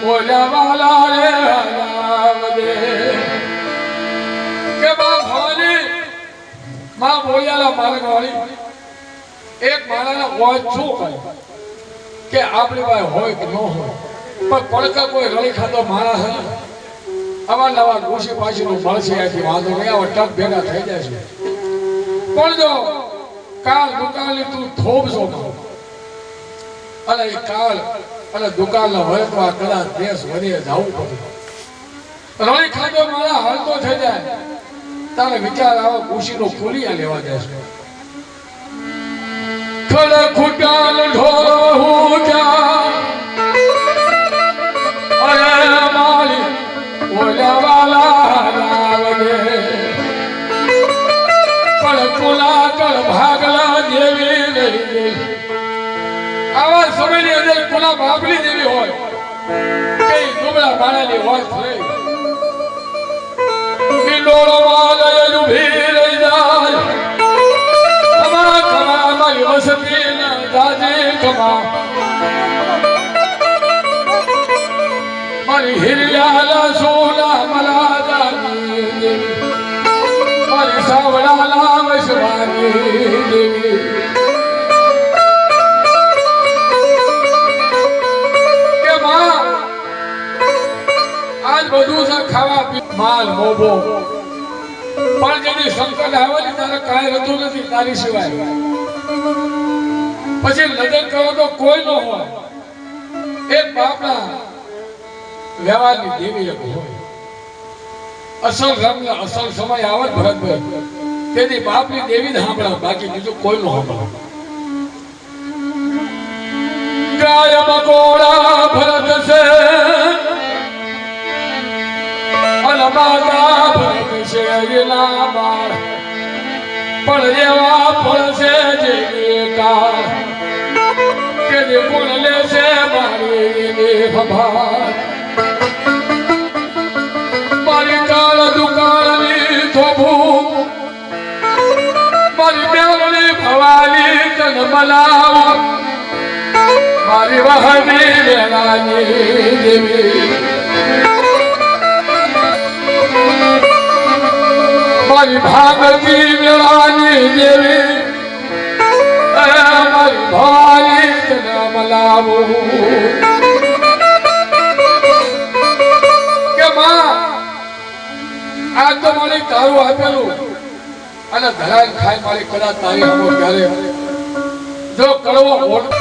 ઓલા વાલા રે રામ દે કે માં ભવાની માં બોલ્યાલા માર્ગ વાળી એક માણાના હોય શું કહે કે આપણી પાસે હોય કે ન હોય પણ પડકા કોઈ રળી ખાતો માણસ હે આવા નવા કૃષિ પાછળનું મળશે આથી વાંધો નહીં આવા ટક ભેગા થઈ જશે પણ જો કાલ દુકાનની તું થોભશો અને એ કાળ અને દુકાનના વળતવા કદાચ દેશ વધીએ જવું પડે રળી ખાતો મારા હળતો થઈ જાય તારે વિચાર આવો ખુશીનો ફૂલિયા લેવા જશે ખડ ખુટાલ ઢોળું ક્યાં અરે મારી ઓલા વાલા રાવને પણ કુલા કળ ભાગલા જેવી રહી આવા સમયની અંદર કુલા બાબલી જેવી હોય કઈ દુબળા બાળાની હોય થઈ પિલોળો વાલય ઉભી રહી જાય ખમા ખમા મારી વસતી ના જાજે ખમા મારી હિરિયાલા સોલા મલા જાની દેવી મારી સાવડાલા વસવાની દેવી બધું છે ખાવા માલ મોભો પણ જેની સંકટ આવે ને તારે કાંઈ રહેતું નથી તારી સિવાય પછી લગ્ન કરો તો કોઈ ન હોય એક બાપના વ્યવહારની દેવી એક હોય અસલ રંગ અસલ સમય આવે ભરતભાઈ તેથી બાપની દેવી જ સાંભળા બાકી બીજું કોઈ નો સાંભળા ગાય મકોડા ભરત છે માતા ભરત છે એના બાળ પણ એવા પડશે જે કાળ કે જે કોણ લેશે મારી ખબર મારી કાળ દુકાનની થોભું મારી બેવડી ભવાની તન મલાવ મારી વહની વેલાની દેવી મારી ભાગતી વેળાની દેવી મારી ભાઈ જન્મ લાવું કે માં આ તો મને તારું આપેલું અને ધરાન ખાઈ મારી કદાચ તારી હમો ત્યારે જો કડવો ઓટ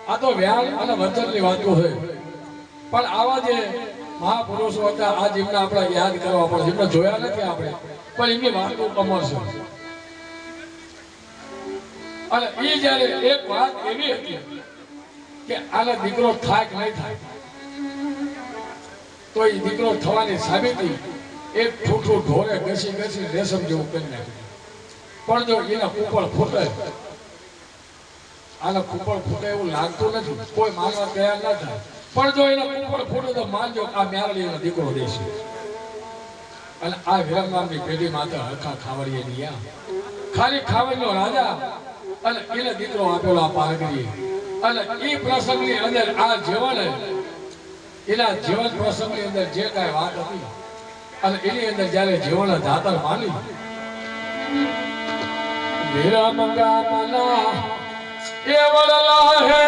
આ તો વ્યાન અને વચનની વાતો છે. પણ આવા જે મહાપુરુષો હતા આ જેમને આપણે યાદ કરવા પડે, જેમને જોયા નથી આપણે, પણ એમની વાતો અમર છે. અને એ જ્યારે એક વાત એવી હતી કે આનો દીકરો થાય કે નહીં થાય, તો એ દીકરો થવાની સાબિતી એક ઠૂઠું ઢોરે ઘસી ઘસી રેશમ જેવું કરી નાખ્યું. પણ જો એના કુપળ ફૂટે, આના કુપળ ફૂટે એવું લાગતું નથી, કોઈ માનવા તૈયાર ના થાય. પણ જો એના કુપળ ફૂટે તો માનજો આ મ્યારડીનો દીકરો દેશે. અને આ વિરમગામની પેઢી માતા હરખા ખાવડીએ ગયા, ખાલી ખાવડીનો રાજા અને એને દીકરો આપેલો આ પારગરી. અને એ પ્રસંગની અંદર આ જીવન એના જીવન પ્રસંગની અંદર જે કાંઈ વાત હતી અને એની અંદર જ્યારે જીવન ધાતર માની વિરમગામના એ વડલા હે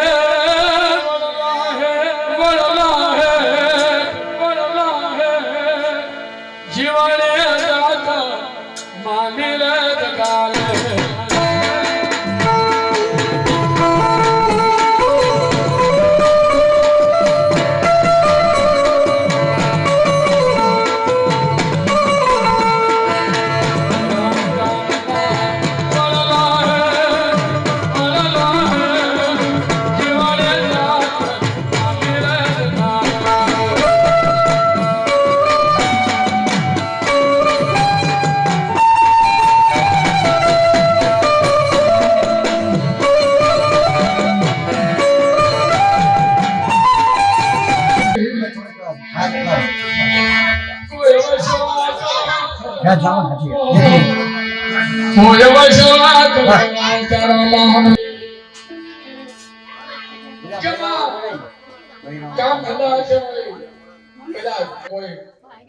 વડલા હે વડલા હે વડલા હે જીવને ધાતર માની રે જગાલે.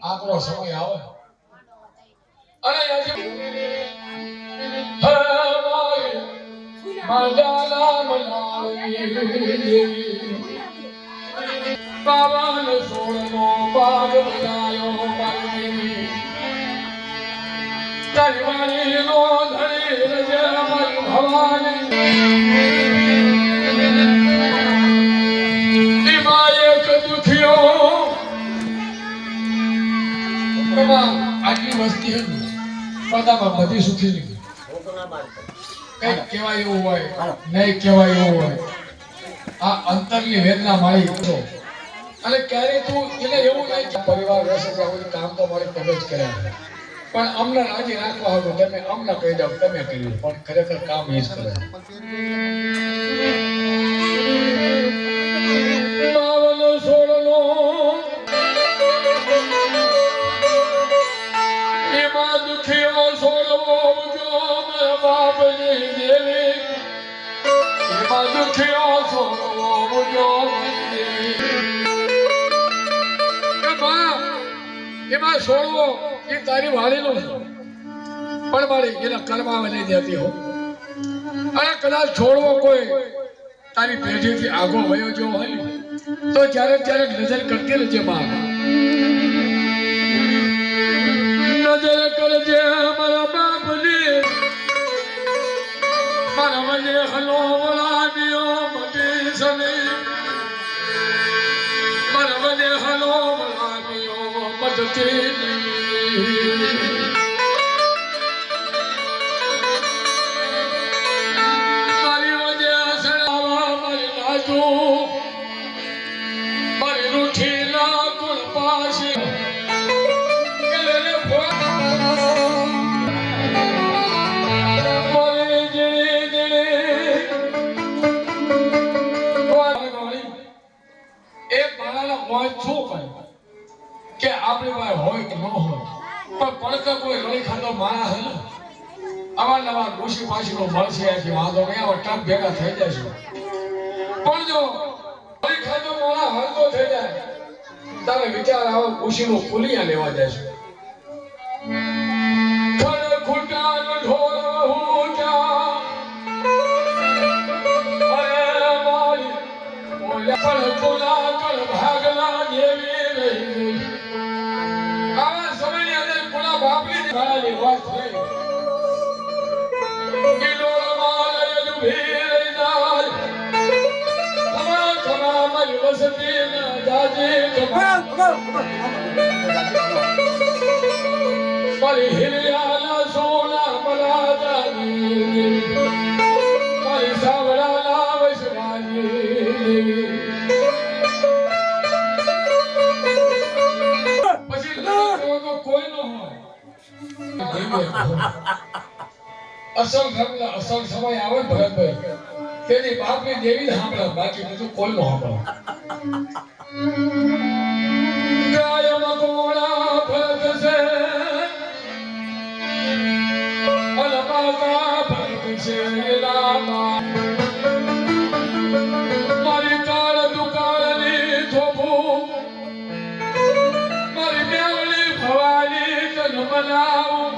આપણો સમય આવે અને પાવન સોળનો બાગ બનાયો મારી તારી નો ધણી રજે મારી ભવાની એક દુખ્યો આટલી વસ્તી હતી બધામાં બધી સુખી નહીં. કઈક કહેવાય એવું હોય, નહીં કહેવાય એવું હોય. આ અંતરની વેદના મારી તો અને ક્યારે તું એને એવું નહીં પરિવાર રહેશે ત્યાં સુધી કામ તો મારી તમે જ કર્યા, પણ અમને રાજી રાખવા હતું તમે અમને કહી દો તમે કર્યું, પણ ખરેખર કામ એ જ કરે. પાવન સોળનો એમાં દુખીઓ સોળવો જો મારા બાપની દેવી, એમાં દુખીઓ સોળવો જો એમાં સોળવો એ તારી વાળીનો છે, પણ મારી એના કર્મામાં નહીં દેતી હો. અને કદાચ છોડવો કોઈ તારી પેઢીથી આગો વયો જો હોય તો જ્યારે ત્યારે નજર કરતી રહેજે બા, નજર કરજે મારા બાપની. મારા મને હલો વળાવ્યો મટી સની, મારા મને હલો વળાવ્યો મટતી મારી વજે સડાવા મારી નાજુ મારી રૂઠી ના કુળ પાછી કે આપણી પાસે હોય કે ન હોય, પણ પડકે કોઈ રળી ખાતો માણસ હે ને અવારનવાર ખુશી પાછીનો મળશે કે વાંધો નહીં આવા ટપ ભેગા થઈ જશે. પણ જો રળી ખાતો માણસ હળતો થઈ જાય તારે વિચાર આવો ખુશીનો ફૂલિયા લેવા જશે. વસતી ન જાજે મારી હિરિયાના સોના મરાજાની મારી સાવડાના વસવાની પછી લડતો કોઈ ન હોય અસલ ઘરના અસલ સમય આવે ભરતભાઈ તેની બાપની દેવી સાંભળે બાકી બધું કોઈ ન સાંભળે ગાય મકોડા ભરત છે અલમાતા ભરત છે રામા મારી કાળ દુકાળની થોભું મારી મેળવી ભવાની કન બનાવું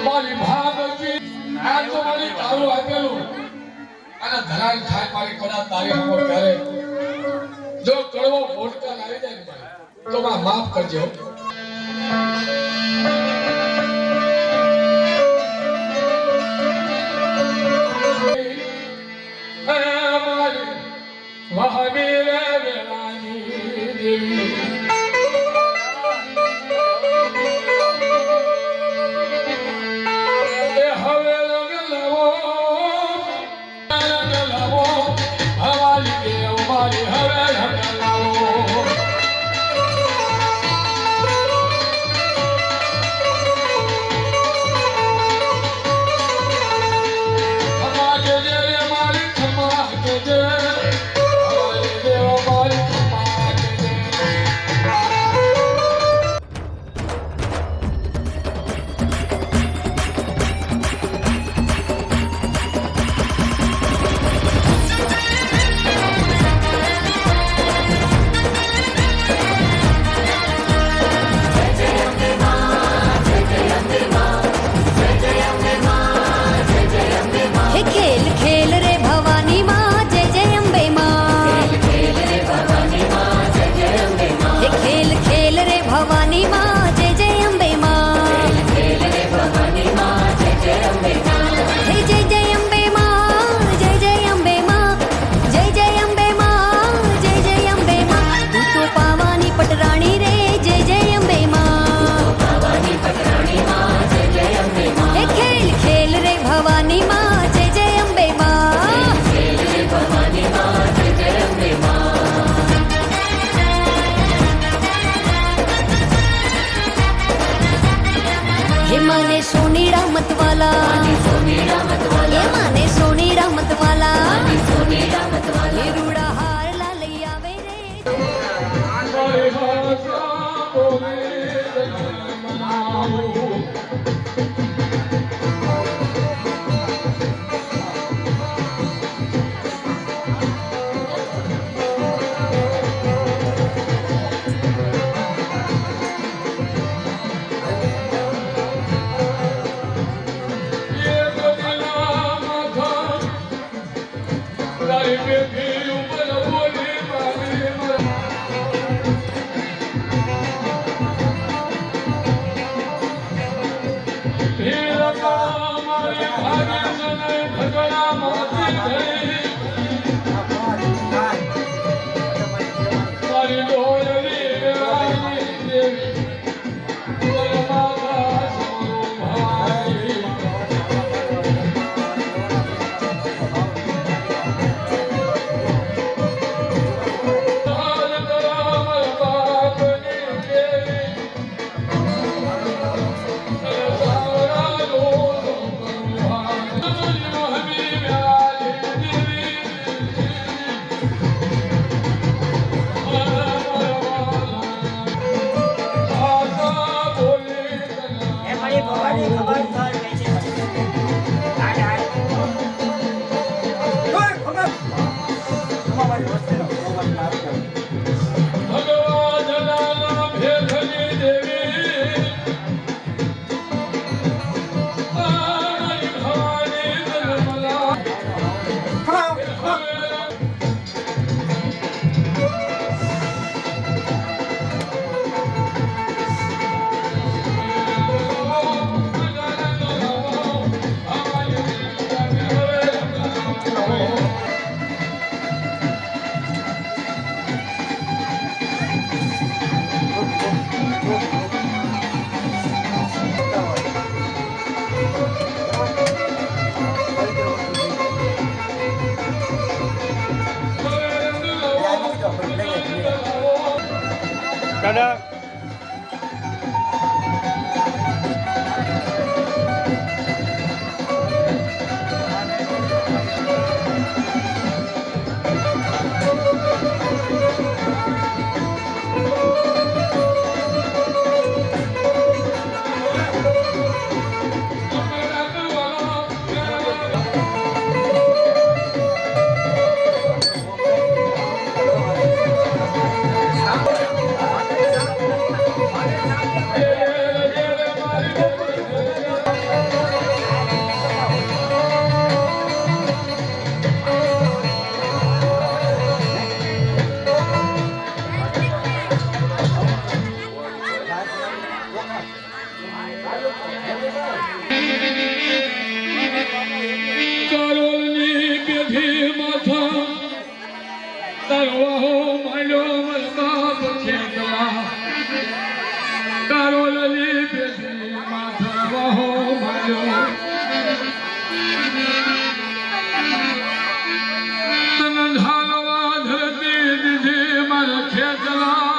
મારી ભાગવતી આ તો મારી તારું આપેલું અને ધરાઈ થાય મારી કડા તારી હમો કરે જો કડવો ભોટકા આવી જાય ને તો માં માફ કરજો મારી મહાવીર વેલાની દેવી माने सोनी रहमत वाला ये माने सोनी रहमत वाला ये रूड़ा हार ला लैया वे દાદા કારોલની પેઢી માથા તરવાહો માલ્યો મલબાપ ખેતલા કારોલની પેઢી માથા વાહો માલ્યો તન ઢાલવા ધરતી દીધી મર ખેતલા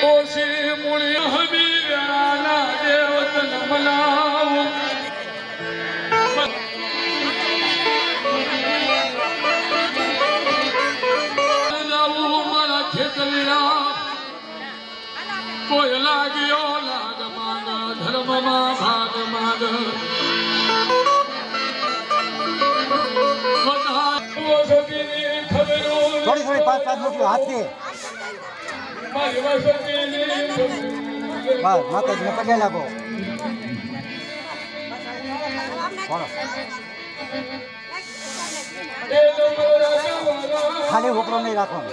ઓછી મૂળી હમી વેળાના દેવતન મનાવું મારા ખેતલિયા કોઈ લાગ્યો લાગ માંગ ધર્મમાં ભાગ માંગ થોડી થોડી પાંચ પાંચ મૂકી હાથથી બસ માતાજીને પગે લાગો બોલો ખાલી ઉપરો નહીં રાખવાનો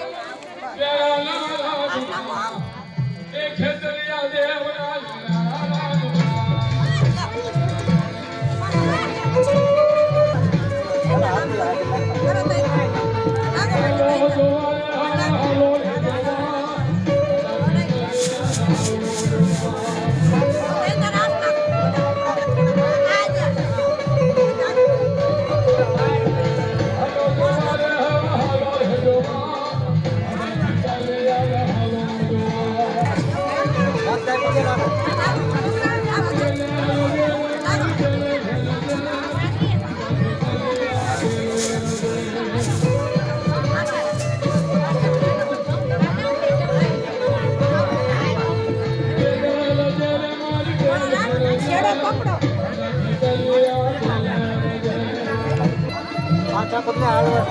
પાછા પગને હાલવા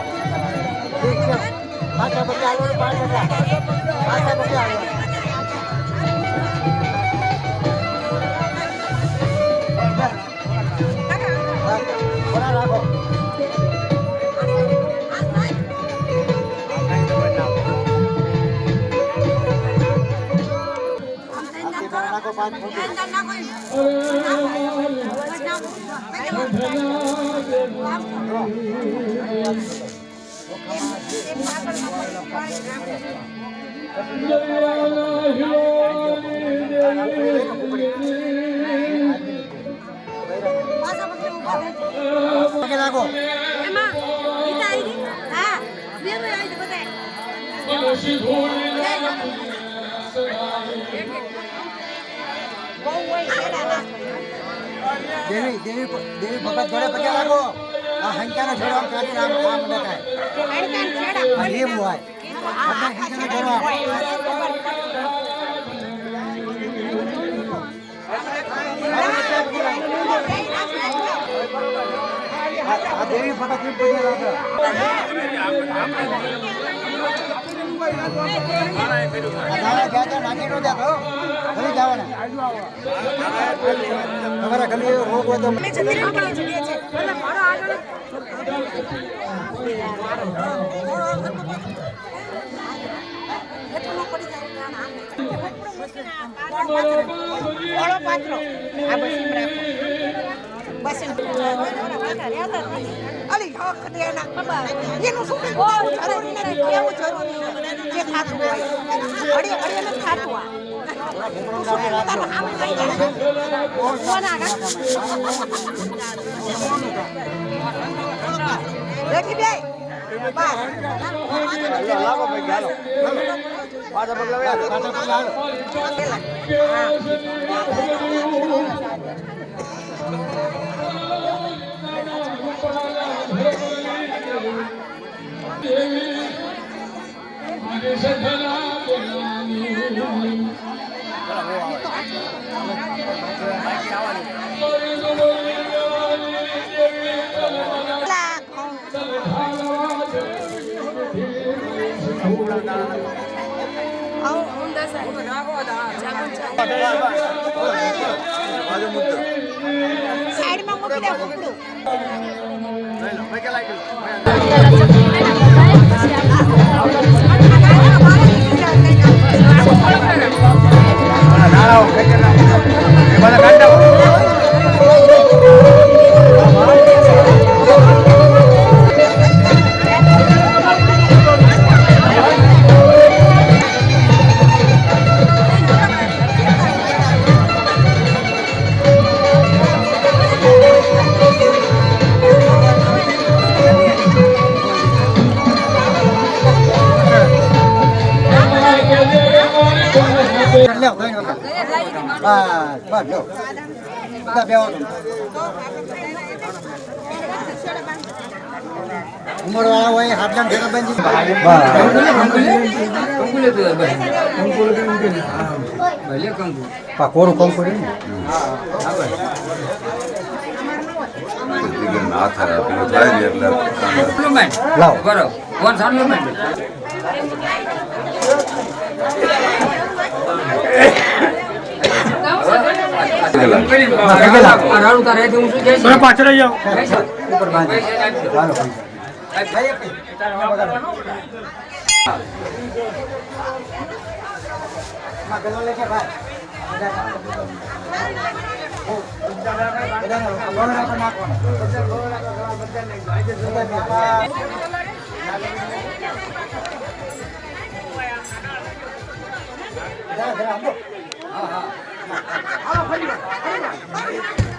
ઠીક છે પાછા પગને હાલવાનું પાણી પાછા પગને હાલવાનું થોડા રાખો રાખો પાંચ પગે લાગો દેવી દેવી દેવી ભગત જોડે પગે લાગો આ હંકાનો છોડો આમ કાઢીને આમ આમ દેખાય આ લેવું હોય ભગવાન કૃષ્ણને જોડવા આ દેવી ભગત પગે લાગો નાની નો જાતો ઘરે જવાના તમારા ગલી રોગ હોય તો ઓળો પાત્રો આ બસ એમ રાખો બસ એમ અલી હક દેના એનું શું જરૂરી નથી કેવું જરૂરી જે ખાતું હોય અડી અડી ને ખાતું આ દેખી બે સાઈડમાં મૂકી દે કુકડું ઉમર વાળા હોય હાથલામ ભેગા બંધી કોરું કંકુ ના થાય પેલું થાય ને એટલે લાવ બરોબર કોણ સારું પાછળ જાઓ ઉપર બાંધી ચાલો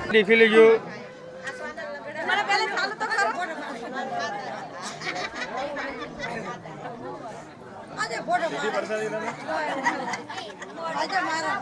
દેખી લેજો મને પહેલે ચાલુ તો ખરો આજે ફોટો આજે મારા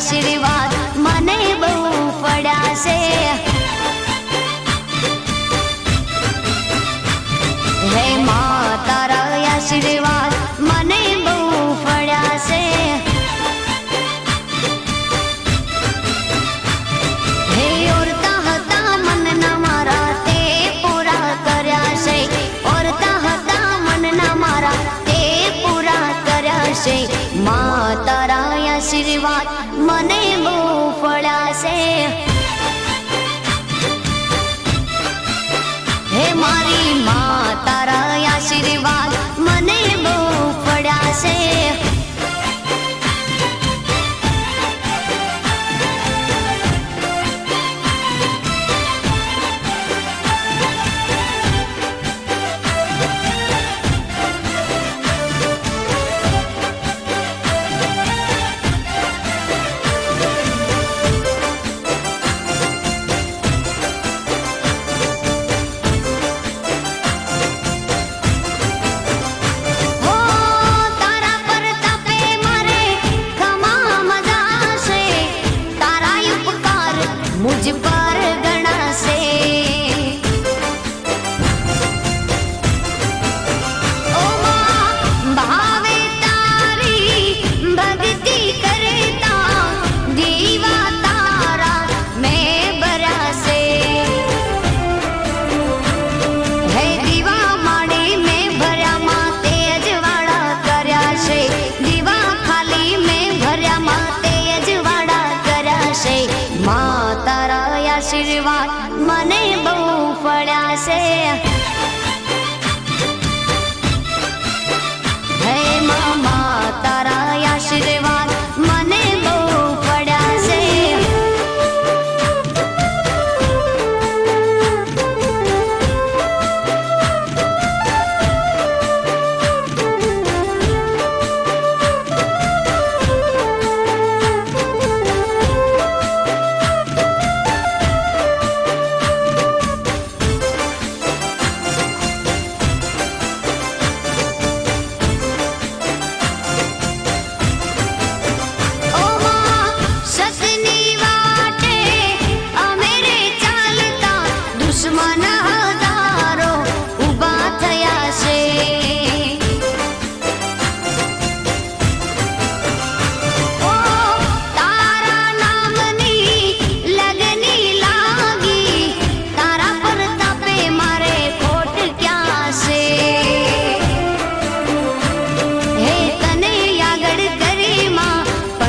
આશીર્વાદ મને બહુ પડ્યા છે હે માં તારા આશીર્વાદ મને બહુ પડ્યા છે હે ઓરતા હતા મનના મારા તે પૂરા કર્યા છે ઓરતા હતા મનના મારા તે પૂરા કર્યા છે માં તારા આશીર્વાદ મને બહુ પડ્યા છે હે મારી માં તારા આશીર્વાદ મને બહુ પડ્યા છે मुझ पर गणा से ओ मां भावे तारी भक्ति करता दीवा तारा मैं बरा से है दीवा माड़ी में भर्या मां तेजवाड़ा कर्या છે દીવા ખાલી में भर्या मां तेजवाड़ा કર્યા છે માં તારા આશીર્વાદ મને બહુ પડ્યા છે હે માં તારા આશીર્વાદ મને બહુ પડ્યા છે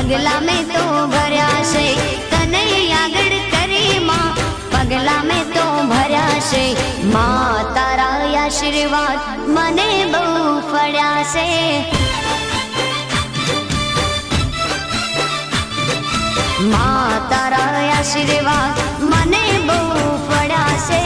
पगला में तो भर्या છે તને આગળ કરી માં પગલા में तो ભર્યા છે માં તારા આશીર્વાદ મને બહુ પડ્યા છે માં તારા આશીર્વાદ મને બહુ પડ્યા છે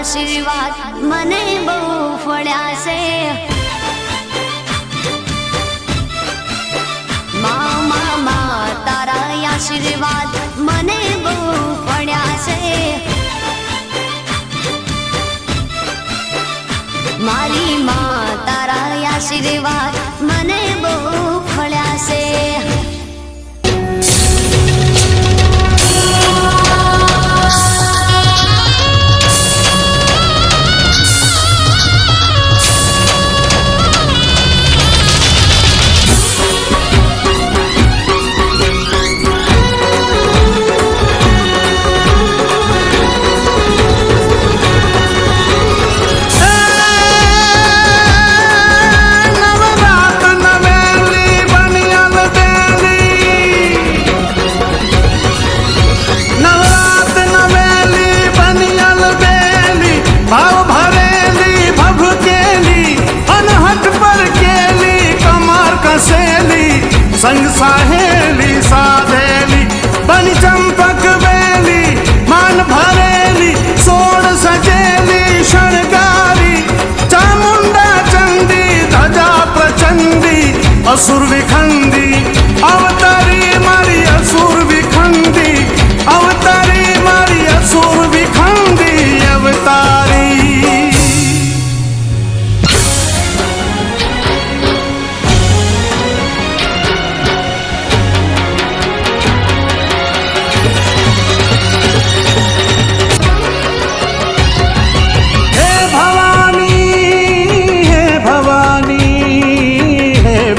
આશીર્વાદ મને બહુ પડ્યા છે માં તારા આશીર્વાદ મને બહુ પડ્યા છે મારી માં તારા આશીર્વાદ મને બહુ પડ્યા છે असुर विखंडी अवतारी मारी असुर विखंडी अवतारी मारी असुर विखंडी अवतारी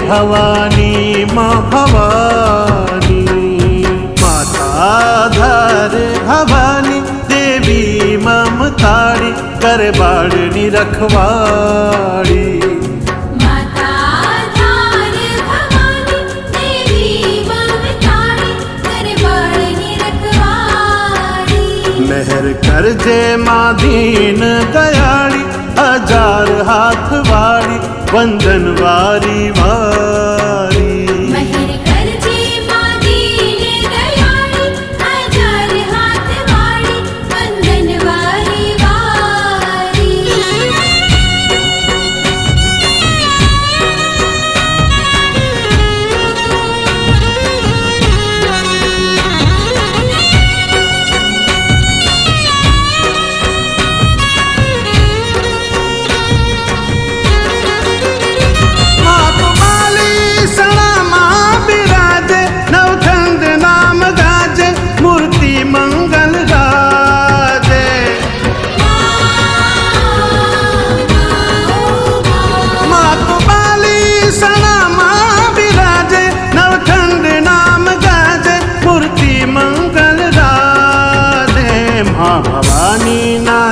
भवानी माँ भवानी माता धर भवानी देवी ममताड़ी कर बाड़नी रखवाड़ी माता धार भवानी देवी ममताड़ी कर बाड़नी रखवाड़ी मेहर कर जे माँ दीन दयाड़ी हजार हाथ वाड़ी वंदन वारी वारी महिर कर जे माँ दीन दयाड़ी हजार हाथ वाड़ी वंदन वारी वारी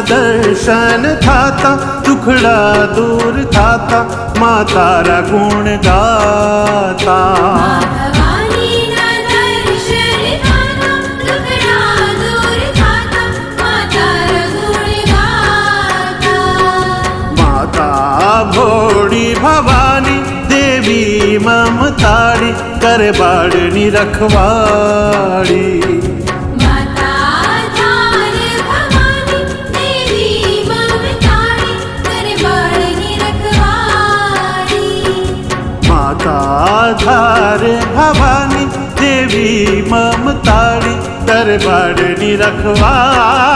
दर्शन थाता दुखड़ा दूर थाता माँ तारा गुण गाता भवानी ना दर्शन थाता दुखड़ा दूर थाता माता गुण गाता माता भोड़ी भवानी देवी ममताड़ी कर बाड़नी रखवाड़ी माता धार भवानी देवी ममताड़ी कर बाड़नी रखवाड़ी माता धार भवानी देवी ममताड़ी कर बाड़नी रखवाड़ी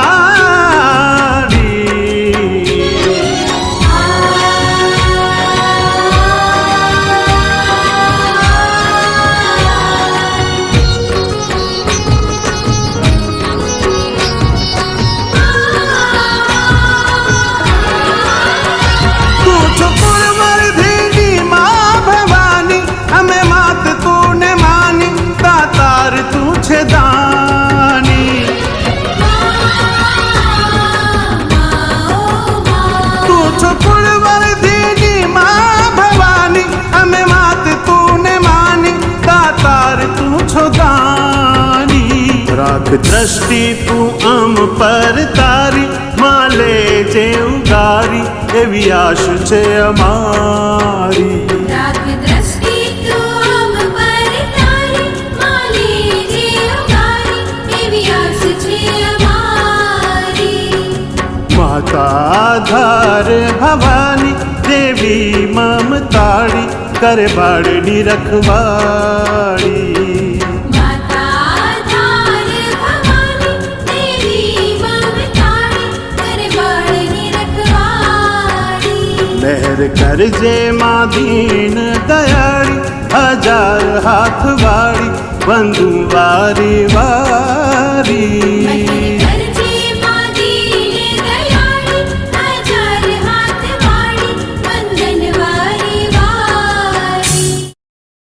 दृष्टि तू अम पर तारी माले जे उगारी एवी आश छे अमारी राख दृष्टि तू हम पर तारी माले जे उगारी एवी आस छे अमारी माता धार भवानी देवी ममताड़ी कर बाड़नी रखवाड़ी मेहर कर जे माँ दीन दयाड़ी हजार हाथ वाड़ी बंधु वारी वारी